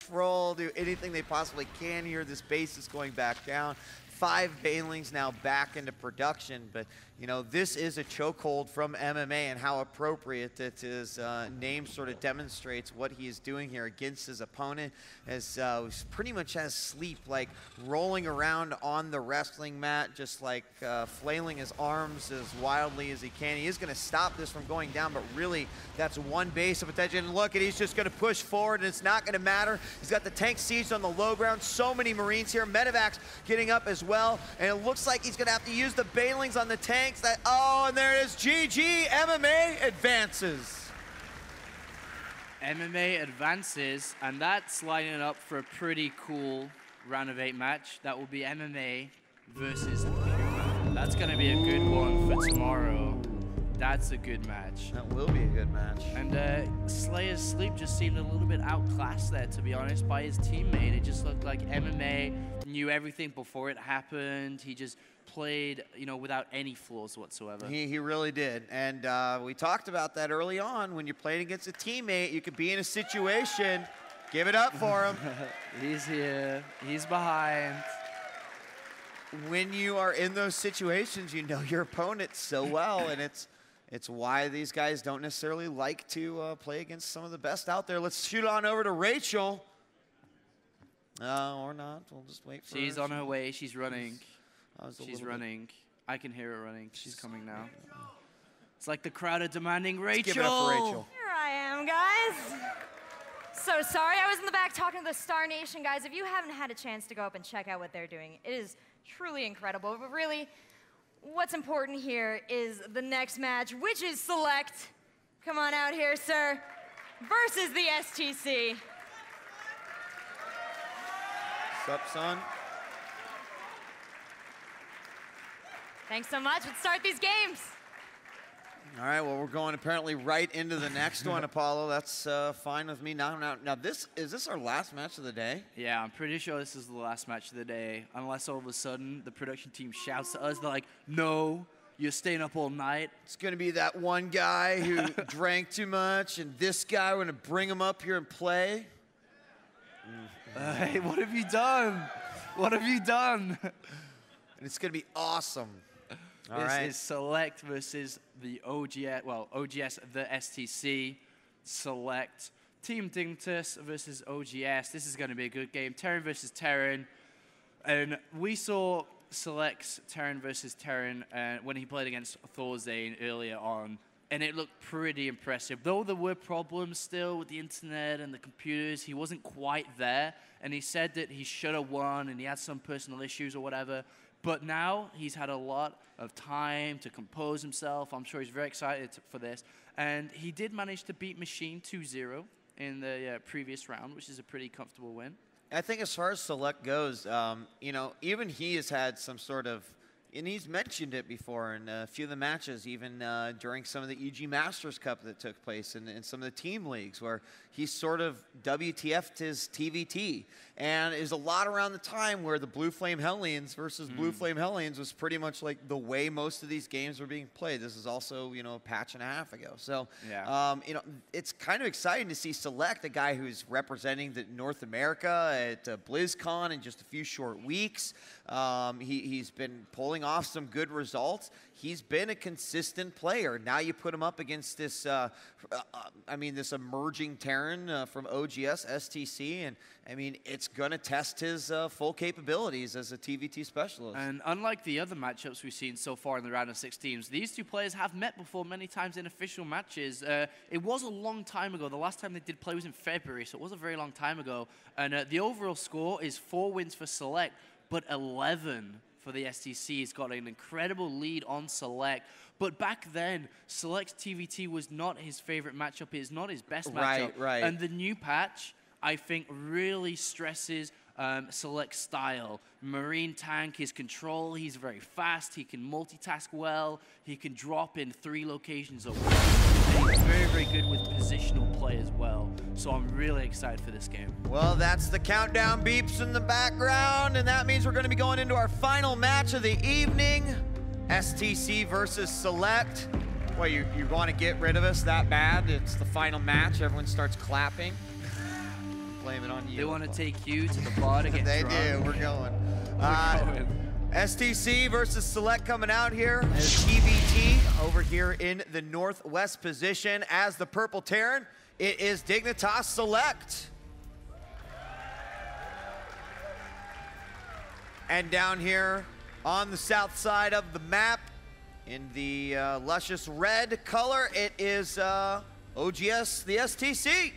control, do anything they possibly can here. This base is going back down. 5 Banelings now back into production, but you know, this is a chokehold from MMA, and how appropriate that his name sort of demonstrates what he is doing here against his opponent, as pretty much has Sleep like rolling around on the wrestling mat, just like flailing his arms as wildly as he can. He is going to stop this from going down, but really that's one base of attention. And look, he's just going to push forward, and it's not going to matter. He's got the tank sieged on the low ground. So many Marines here. Medevacs getting up as well, and it looks like he's going to have to use the Banelings on the tanks. Oh, and there it is. GG. MMA advances. MMA advances, and that's lining up for a pretty cool round of 8 match. That will be MMA versus Puma. That's going to be a good one for tomorrow. That's a good match. That will be a good match. And Slayer's Sleep just seemed a little bit outclassed there, to be honest, by his teammate. It just looked like MMA knew everything before it happened. He just played, you know, without any flaws whatsoever. He really did. And we talked about that early on. When you're playing against a teammate, you could be in a situation. Give it up for him. He's here. He's behind. When you are in those situations, you know your opponent so well, and it's why these guys don't necessarily like to play against some of the best out there. Let's shoot on over to Rachel. Or not. We'll just wait for her. She's on her way. She's running. She's running. I can hear her running. She's coming now. It's like the crowd are demanding Rachel. Let's give it up for Rachel. Here I am, guys. So sorry I was in the back talking to the Star Nation guys. If you haven't had a chance to go up and check out what they're doing, it is truly incredible. But really, what's important here is the next match, which is Select. Come on out here, sir. Versus the STC. What's up, son? Thanks so much. Let's start these games. All right, well, we're going apparently right into the next one, Apollo. That's fine with me. Now, is this our last match of the day? Yeah, I'm pretty sure this is the last match of the day, unless all of a sudden the production team shouts at us. They're like, no, you're staying up all night. It's going to be that one guy who drank too much, and this guy, we're going to bring him up here and play. Hey, what have you done? What have you done? And it's going to be awesome. This is Select versus the OGS, well, OGS, the STC, Select. Team Dingtus versus OGS. This is going to be a good game. Terran versus Terran. And we saw Select's Terran versus Terran when he played against Thorzane earlier on, and it looked pretty impressive. Though there were problems still with the internet and the computers, he wasn't quite there, and he said that he should have won and he had some personal issues or whatever. But now he's had a lot of time to compose himself. I'm sure he's very excited for this. And he did manage to beat Machine 2-0 in the previous round, which is a pretty comfortable win. I think as far as Select goes, you know, even he has had some sort of, and he's mentioned it before in a few of the matches, even during some of the EG Masters Cup that took place in some of the team leagues, where he sort of WTF'd his TVT. And is a lot around the time where the Blue Flame Hellions versus Blue Flame Hellions was pretty much like the way most of these games were being played. This is also, you know, a patch and a half ago. So, yeah. You know, it's kind of exciting to see Select, a guy who's representing North America at BlizzCon in just a few short weeks. He's been pulling off some good results. He's been a consistent player. Now you put him up against this, this emerging Terran from OGS, STC, and I mean, it's going to test his full capabilities as a TVT specialist. And unlike the other matchups we've seen so far in the round of 16s, these two players have met before many times in official matches. It was a long time ago. The last time they did play was in February, so it was a very long time ago. And the overall score is 4 wins for Select, but 11 for the STC. He's got an incredible lead on Select. But back then, Select's TVT was not his favorite matchup. It's not his best matchup. Right. And the new patch, I think, really stresses Select's style. Marine tank, his control, he's very fast, he can multitask well, he can drop in 3 locations at once. And he's very, very good with positional play as well. So I'm really excited for this game. Well, that's the countdown beeps in the background, and that means we're going to be going into our final match of the evening. STC versus Select. Well, you want to get rid of us that bad? It's the final match. Everyone starts clapping. blame it on you. They want to take you to the bar to get They drunk. do. We're going. We're going. STC versus Select coming out here. As TVT over here in the northwest position as the Purple Terran. It is Dignitas Select. And down here on the south side of the map, in the luscious red color, it is OGS, the STC.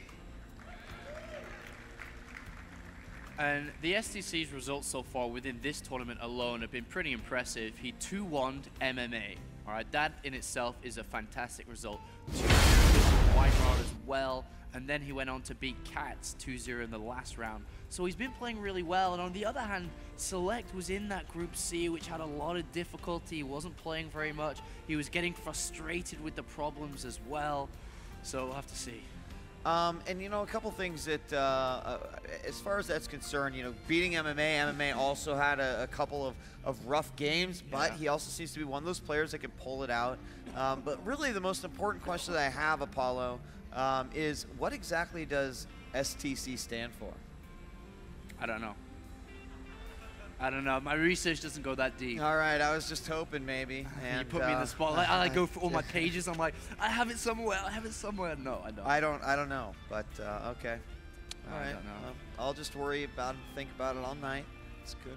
And the STC's results so far within this tournament alone have been pretty impressive. He 2-1'd MMA. All right, that in itself is a fantastic result. 2-0 with White Rod as well, and then he went on to beat Cats 2-0 in the last round. So he's been playing really well, and on the other hand, Select was in that Group C, which had a lot of difficulty. He wasn't playing very much. He was getting frustrated with the problems as well. So we'll have to see. And, you know, a couple things that, as far as that's concerned, you know, beating MMA also had a couple of rough games, but he also seems to be one of those players that can pull it out. But really the most important question that I have, Apollo, is what exactly does STC stand for? I don't know. I don't know. My research doesn't go that deep. All right, I was just hoping maybe. And, you put me in the spotlight. I go through all my pages. I'm like, I have it somewhere. I have it somewhere. No, I don't. I don't know, but okay. All right. I don't know. I'll just worry about it, think about it all night. It's good.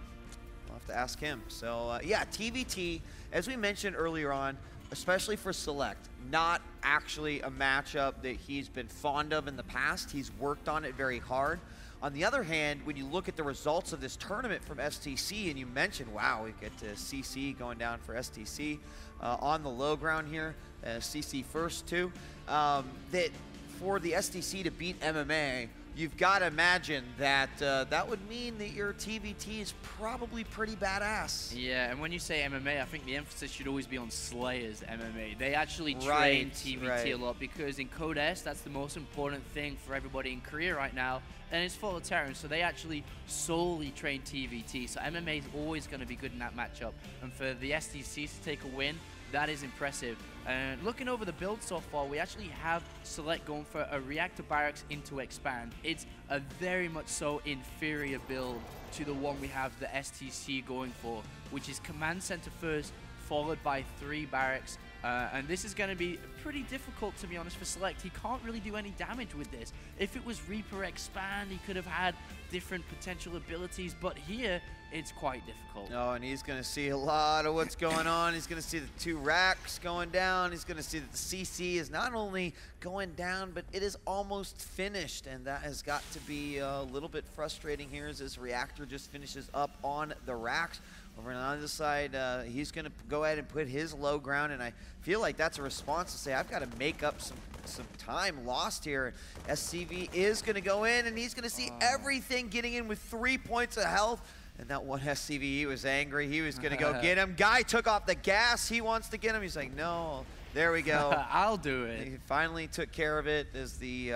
I'll have to ask him. So yeah, TVT, as we mentioned earlier on, especially for Select, not actually a matchup that he's been fond of in the past. He's worked on it very hard. On the other hand, when you look at the results of this tournament from STC, and you mentioned, wow, we get to CC going down for STC on the low ground here, CC first too, that for the STC to beat MMA, you've got to imagine that that would mean that your TVT is probably pretty badass. Yeah, and when you say MMA, I think the emphasis should always be on Slayer's MMA. They actually train TVT a lot because in Code S, that's the most important thing for everybody in Korea right now, and it's for the Terrans, so they actually solely train TVT. So MMA is always going to be good in that matchup, and for the STC to take a win, that is impressive. And looking over the build so far, we actually have Select going for a Reactor Barracks into Expand. It's a very much so inferior build to the one we have the STC going for, which is Command Center first, followed by 3 barracks. And this is going to be pretty difficult, to be honest, for Select. He can't really do any damage with this. If it was Reaper Expand, he could have had different potential abilities, but here, it's quite difficult. Oh, and he's going to see a lot of what's going on. He's going to see the 2 racks going down. He's going to see that the CC is not only going down, but it is almost finished, and that has got to be a little bit frustrating here as this reactor just finishes up on the racks. Over on the other side, he's going to go ahead and put his low ground, and I feel like that's a response to say, I've got to make up some time lost here. SCV is going to go in, and he's going to see everything getting in with 3 points of health. And that one SCV, he was angry. He was going to go get him. Guy took off the gas. He wants to get him. He's like, no. There we go. I'll do it. He finally took care of it as the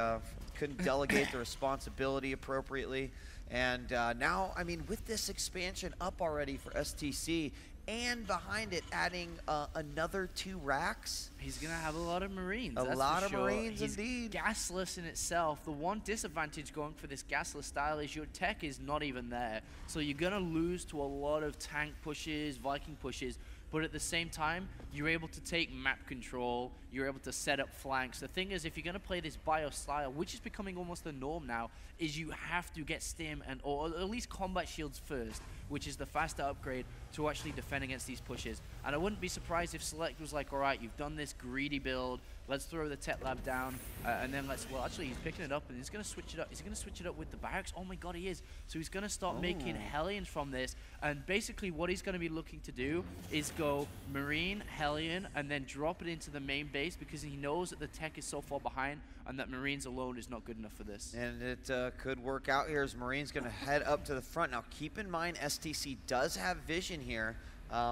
couldn't delegate the responsibility appropriately. And now, I mean, with this expansion up already for STC, and behind it adding another 2 racks. He's going to have a lot of Marines. A lot of Marines, indeed. Gasless in itself. The one disadvantage going for this gasless style is your tech is not even there. So you're going to lose to a lot of tank pushes, Viking pushes, but at the same time, you're able to take map control, you're able to set up flanks. The thing is, if you're going to play this bio style, which is becoming almost the norm now, is you have to get stim and or at least combat shields first, which is the faster upgrade to actually defend against these pushes. And I wouldn't be surprised if Select was like, all right, you've done this greedy build, let's throw the Tech Lab down, and then well, actually, he's picking it up, and he's going to switch it up. Is he going to switch it up with the barracks? Oh my god, he is. So he's going to start making Hellions from this, and basically what he's going to be looking to do is go Marine, Hellion, and then drop it into the main base, because he knows that the tech is so far behind, and that Marines alone is not good enough for this. And it could work out here as Marine's going to head up to the front. Now, keep in mind, STC does have vision here,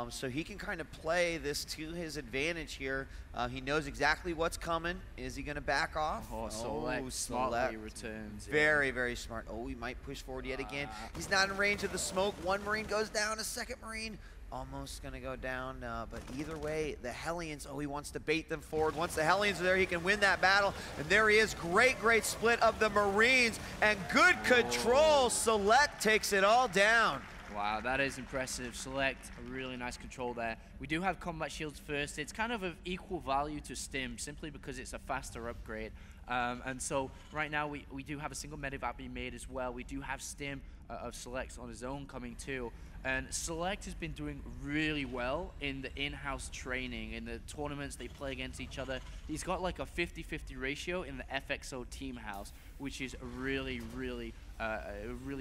so he can kind of play this to his advantage here. He knows exactly what's coming. Is he going to back off? Oh, Select smartly returns. Very, very smart. Oh, he might push forward yet again. He's not in range of the smoke. 1 Marine goes down, a 2nd Marine almost going to go down, but either way, the Hellions, oh, he wants to bait them forward. Once the Hellions are there, he can win that battle, and there he is. Great split of the Marines, and good control. Select takes it all down. Wow, that is impressive. Select, a really nice control there. We do have combat shields first. It's kind of equal value to Stim, simply because it's a faster upgrade. And so right now we do have a single medevac being made as well. We do have Stim of Select on his own coming too. And Select has been doing really well in the in-house training, in the tournaments they play against each other. He's got like a 50-50 ratio in the FXO team house, which is a really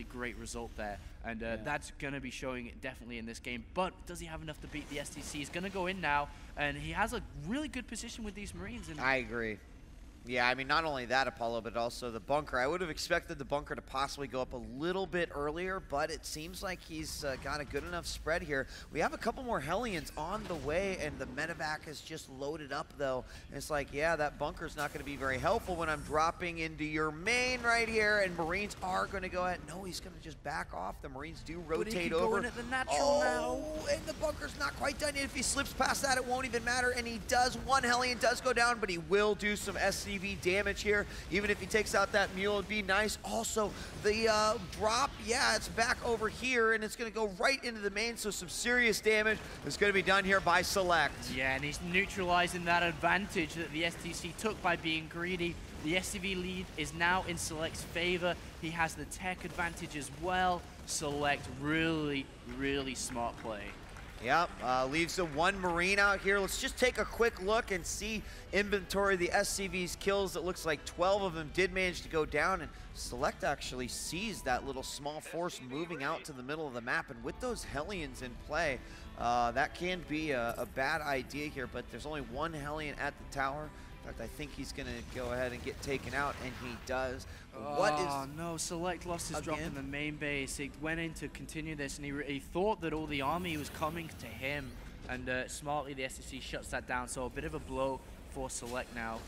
great result there. And that's going to be showing definitely in this game. But does he have enough to beat the STC? He's going to go in now, and he has a really good position with these Marines. And I agree. Yeah, I mean, not only that, Apollo, but also the bunker. I would have expected the bunker to possibly go up a little bit earlier, but it seems like he's got a good enough spread here. We have a couple more Hellions on the way, and the medevac is just loaded up, though. And it's like, yeah, that bunker's not going to be very helpful when I'm dropping into your main right here, and Marines are going to go ahead. No, he's going to just back off. The Marines do rotate over. Going at the natural now. And the bunker's not quite done yet. If he slips past that, it won't even matter, and he does. One Hellion does go down, but he will do some STC damage here. Even if he takes out that mule, it'd be nice. Also, the drop, yeah, it's back over here, and it's going to go right into the main, so some serious damage is going to be done here by Select. Yeah, and he's neutralizing that advantage that the STC took by being greedy. The STV lead is now in Select's favor. He has the tech advantage as well. Select, really smart play. Yep, leaves the one Marine out here. Let's just take a quick look and see inventory of the SCV's kills. It looks like 12 of them did manage to go down, and Select actually sees that little small force moving out to the middle of the map. And with those Hellions in play, that can be a bad idea here, but there's only one Hellion at the tower. In fact, I think he's going to go ahead and get taken out, and he does. Oh no, Select lost his drop in the main base. He went in to continue this, and he thought that all the army was coming to him, and smartly the STC shuts that down, so a bit of a blow for Select now.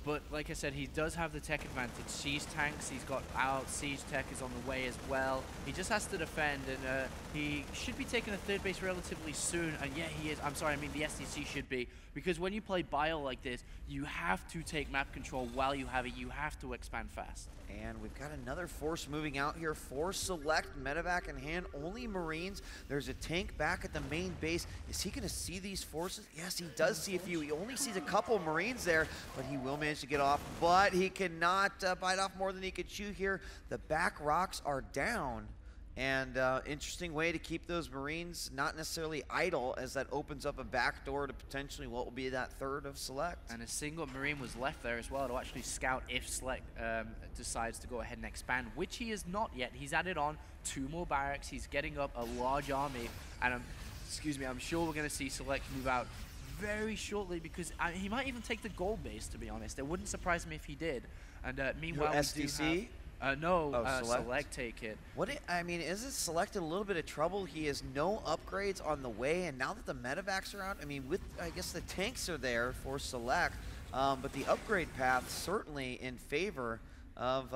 But like I said, he does have the tech advantage. Siege tanks, he's got out, siege tech is on the way as well. He just has to defend, and he should be taking a third base relatively soon. And yeah, he is. I'm sorry, I mean the STC should be. Because when you play Bile like this, you have to take map control while you have it. You have to expand fast. And we've got another force moving out here for Select, medevac in hand, only Marines. There's a tank back at the main base. Is he gonna see these forces? Yes, he does see a few. He only sees a couple Marines there, but he will manage to get off, but he cannot bite off more than he could chew here. The back rocks are down. And interesting way to keep those Marines not necessarily idle, as that opens up a back door to potentially what will be that third of Select. And a single Marine was left there as well to actually scout if Select decides to go ahead and expand, which he is not yet. He's added on 2 more barracks. He's getting up a large army, and I'm sure we're going to see Select move out very shortly, because he might even take the gold base, to be honest. It wouldn't surprise me if he did. And meanwhile, STC? Select take it. I mean, is it Select in a little bit of trouble? He has no upgrades on the way, and now that the medevacs are out, I mean, I guess the tanks are there for Select, but the upgrade path certainly in favor of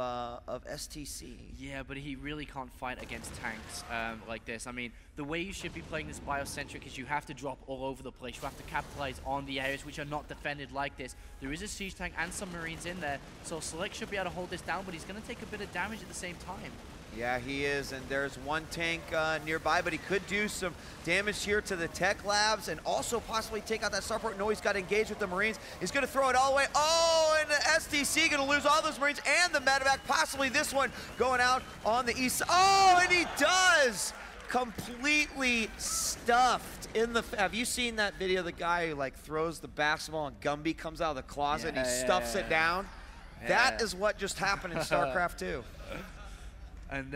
STC. Yeah, but he really can't fight against tanks like this. I mean, the way you should be playing this biocentric is you have to drop all over the place. You have to capitalize on the areas which are not defended like this. There is a siege tank and some Marines in there, so Select should be able to hold this down, but he's going to take a bit of damage at the same time. Yeah, he is, and there's one tank nearby, but he could do some damage here to the tech labs and also possibly take out that starport. No, he's got to engage with the Marines. He's going to throw it all the way. Oh, and the STC going to lose all those Marines and the medevac, possibly this one going out on the east side. Oh, and he does! Completely stuffed in the... Have you seen that video of the guy who like throws the basketball and Gumby comes out of the closet and he stuffs it down? That is what just happened in StarCraft 2. And